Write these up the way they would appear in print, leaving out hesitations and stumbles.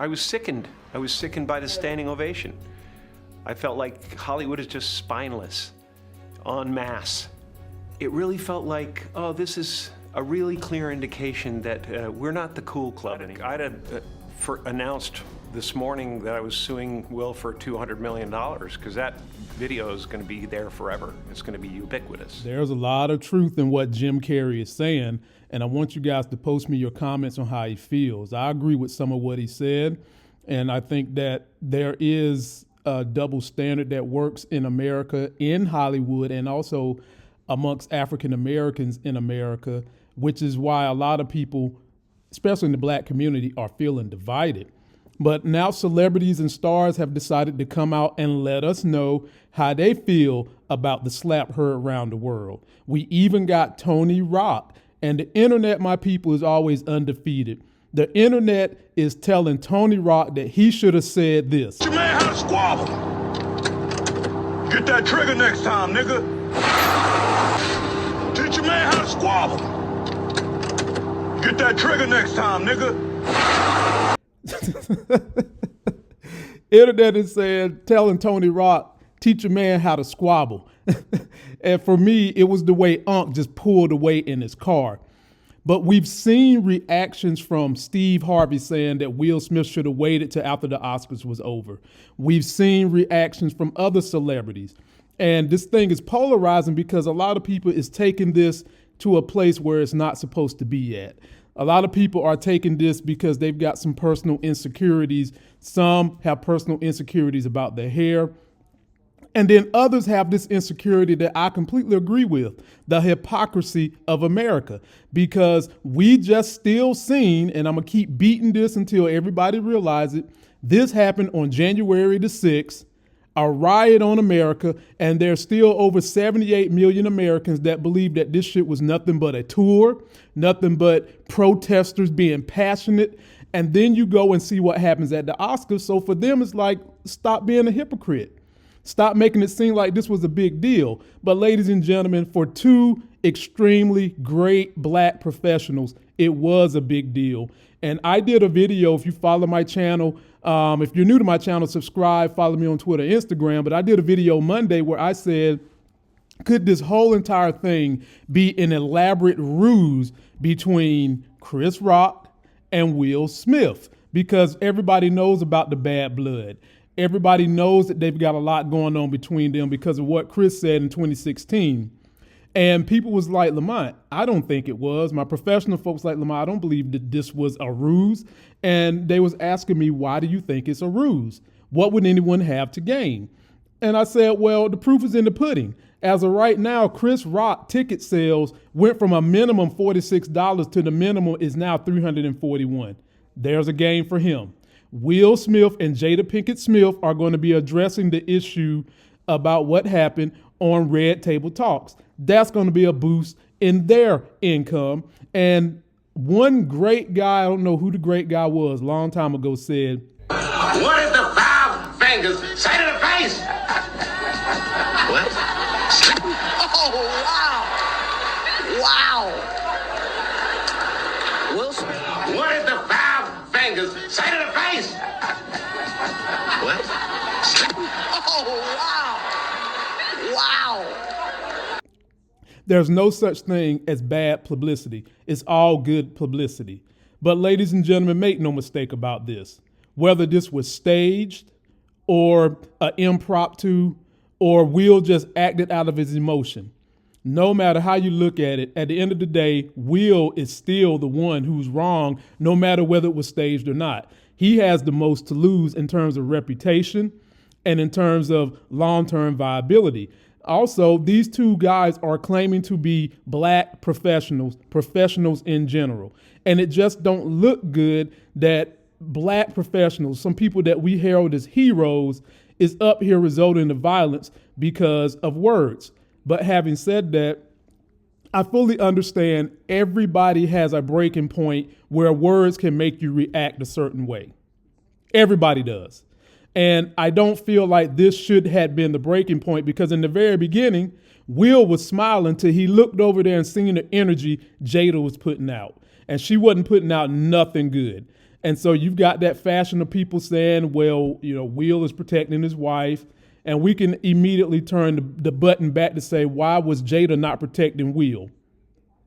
I was sickened. I was sickened by the standing ovation. I felt like Hollywood is just spineless, en masse. It really felt like, oh, this is a really clear indication that we're not the cool club anymore. I'd announced this morning that I was suing Will for $200 million because that video is going to be there forever. It's going to be ubiquitous. There's a lot of truth in what Jim Carrey is saying, and I want you guys to post me your comments on how he feels. I agree with some of what he said, and I think that there is a double standard that works in America, in Hollywood, and also amongst African Americans in America, which is why a lot of people, especially in the black community, are feeling divided. But now celebrities and stars have decided to come out and let us know how they feel about the slap heard around the world. We even got Tony Rock. And the internet, my people, is always undefeated. The internet is telling Tony Rock that he should have said this. Teach your man how to squabble. Get that trigger next time, nigga. Teach your man how to squabble. Get that trigger next time, nigga. Internet is saying, telling Tony Rock, teach a man how to squabble. And for me, it was the way Unc just pulled away in his car. But we've seen reactions from Steve Harvey saying that Will Smith should have waited till after the Oscars was over. We've seen reactions from other celebrities. And this thing is polarizing because a lot of people is taking this to a place where it's not supposed to be at. A lot of people are taking this because they've got some personal insecurities. Some have personal insecurities about their hair. And then others have this insecurity that I completely agree with, the hypocrisy of America, because we just still seen, and I'm going to keep beating this until everybody realizes it, this happened on January the 6th, a riot on America, and there's still over 78 million Americans that believe that this shit was nothing but a tour, nothing but protesters being passionate, and then you go and see what happens at the Oscars. So for them, it's like, stop being a hypocrite. Stop making it seem like this was a big deal. But ladies and gentlemen, for two extremely great black professionals, it was a big deal. And I did a video, if you follow my channel, if you're new to my channel, subscribe, follow me on Twitter, Instagram. But I did a video Monday where I said, could this whole entire thing be an elaborate ruse between Chris Rock and Will Smith? Because everybody knows about the bad blood. Everybody knows that they've got a lot going on between them because of what Chris said in 2016. And people was like, Lamont, I don't think it was. My professional folks like, Lamont, I don't believe that this was a ruse. And they was asking me, why do you think it's a ruse? What would anyone have to gain? And I said, well, the proof is in the pudding. As of right now, Chris Rock ticket sales went from a minimum $46 to the minimum is now $341. There's a gain for him. Will Smith and Jada Pinkett Smith are going to be addressing the issue about what happened on Red Table Talks. That's going to be a boost in their income. And one great guy, I don't know who the great guy was, a long time ago said, what did the five fingers say to the face? What? Oh, wow. Wow. Will Smith. What did the five fingers say to the face? What? Oh, wow. Wow. There's no such thing as bad publicity. It's all good publicity. But ladies and gentlemen, make no mistake about this. Whether this was staged or an impromptu or Will just acted out of his emotion, no matter how you look at it, at the end of the day, Will is still the one who's wrong, no matter whether it was staged or not. He has the most to lose in terms of reputation and in terms of long-term viability. Also, these two guys are claiming to be black professionals in general. And it just don't look good that black professionals, some people that we herald as heroes, is up here resulting in violence because of words. But having said that, I fully understand everybody has a breaking point where words can make you react a certain way. Everybody does. And I don't feel like this should have been the breaking point because in the very beginning, Will was smiling till he looked over there and seen the energy Jada was putting out. And she wasn't putting out nothing good. And so you've got that faction of people saying, well, Will is protecting his wife. And we can immediately turn the button back to say, why was Jada not protecting Will?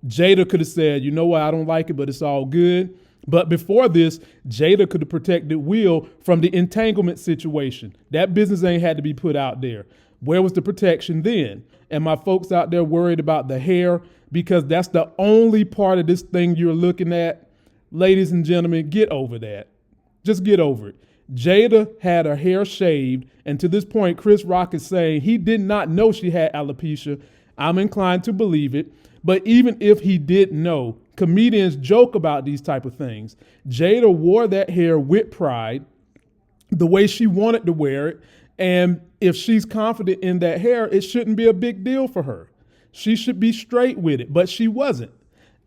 Jada could have said, you know what, I don't like it, but it's all good. But before this, Jada could have protected Will from the entanglement situation. That business ain't had to be put out there. Where was the protection then? And my folks out there worried about the hair, because that's the only part of this thing you're looking at. Ladies and gentlemen, get over that. Just get over it. Jada had her hair shaved, and to this point, Chris Rock is saying he did not know she had alopecia. I'm inclined to believe it. But even if he did know, comedians joke about these type of things. Jada wore that hair with pride, the way she wanted to wear it. And if she's confident in that hair, it shouldn't be a big deal for her. She should be straight with it, but she wasn't.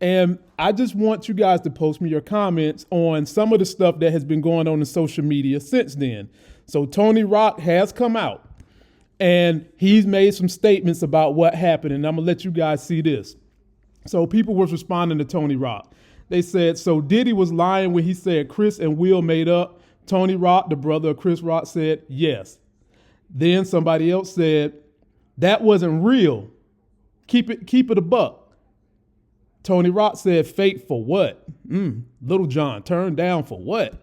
And I just want you guys to post me your comments on some of the stuff that has been going on in social media since then. So Tony Rock has come out and he's made some statements about what happened. And I'm going to let you guys see this. So people was responding to Tony Rock. They said, so Diddy was lying when he said Chris and Will made up. Tony Rock, the brother of Chris Rock, said, yes. Then somebody else said, that wasn't real. Keep it a buck. Tony Rock said, fake for what? Little John turned down for what?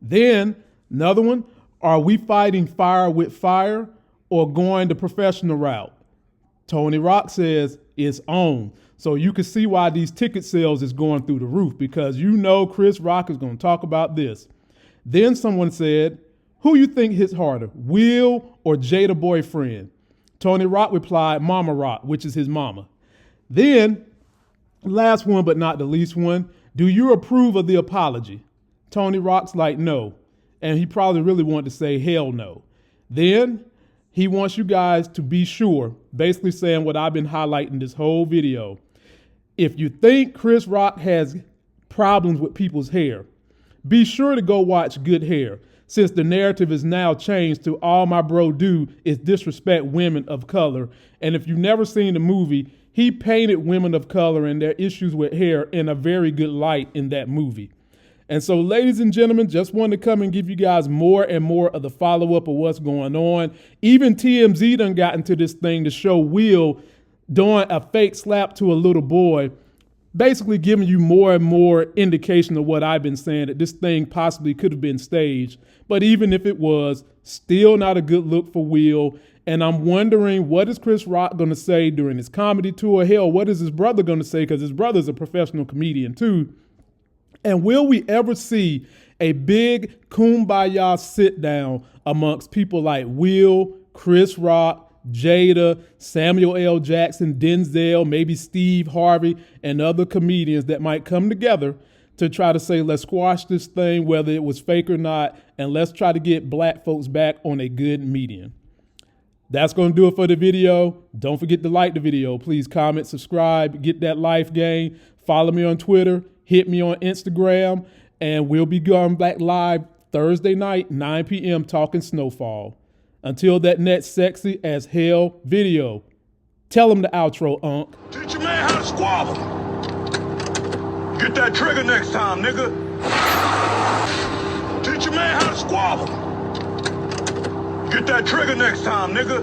Then another one, are we fighting fire with fire or going the professional route? Tony Rock says it's on. So you can see why these ticket sales is going through the roof, because Chris Rock is going to talk about this. Then someone said, who you think hits harder, Will or Jada boyfriend? Tony Rock replied, Mama Rock, which is his mama. Then, last one but not the least one, do you approve of the apology? Tony Rock's like, no. And he probably really wanted to say hell no. Then he wants you guys to be sure, basically saying what I've been highlighting this whole video. If you think Chris Rock has problems with people's hair, be sure to go watch Good Hair, since the narrative is now changed to all my bro do is disrespect women of color. And if you've never seen the movie, he painted women of color and their issues with hair in a very good light in that movie. And so, ladies and gentlemen, just wanted to come and give you guys more and more of the follow-up of what's going on. Even TMZ done got into this thing to show Will doing a fake slap to a little boy, basically giving you more and more indication of what I've been saying, that this thing possibly could have been staged. But even if it was, still not a good look for Will. And I'm wondering, what is Chris Rock going to say during his comedy tour? Hell, what is his brother going to say? Because his brother's a professional comedian too. And will we ever see a big kumbaya sit down amongst people like Will, Chris Rock, Jada, Samuel L. Jackson, Denzel, maybe Steve Harvey, and other comedians that might come together to try to say, let's squash this thing, whether it was fake or not, and let's try to get black folks back on a good median. That's going to do it for the video. Don't forget to like the video. Please comment, subscribe, get that life gain. Follow me on Twitter, hit me on Instagram, and we'll be going back live Thursday night, 9 p.m. talking snowfall. Until that next sexy as hell video. Tell them the outro, Unc. Teach your man how to squabble. Get that trigger next time, nigga. Teach your man how to squabble. Get that trigger next time, nigga.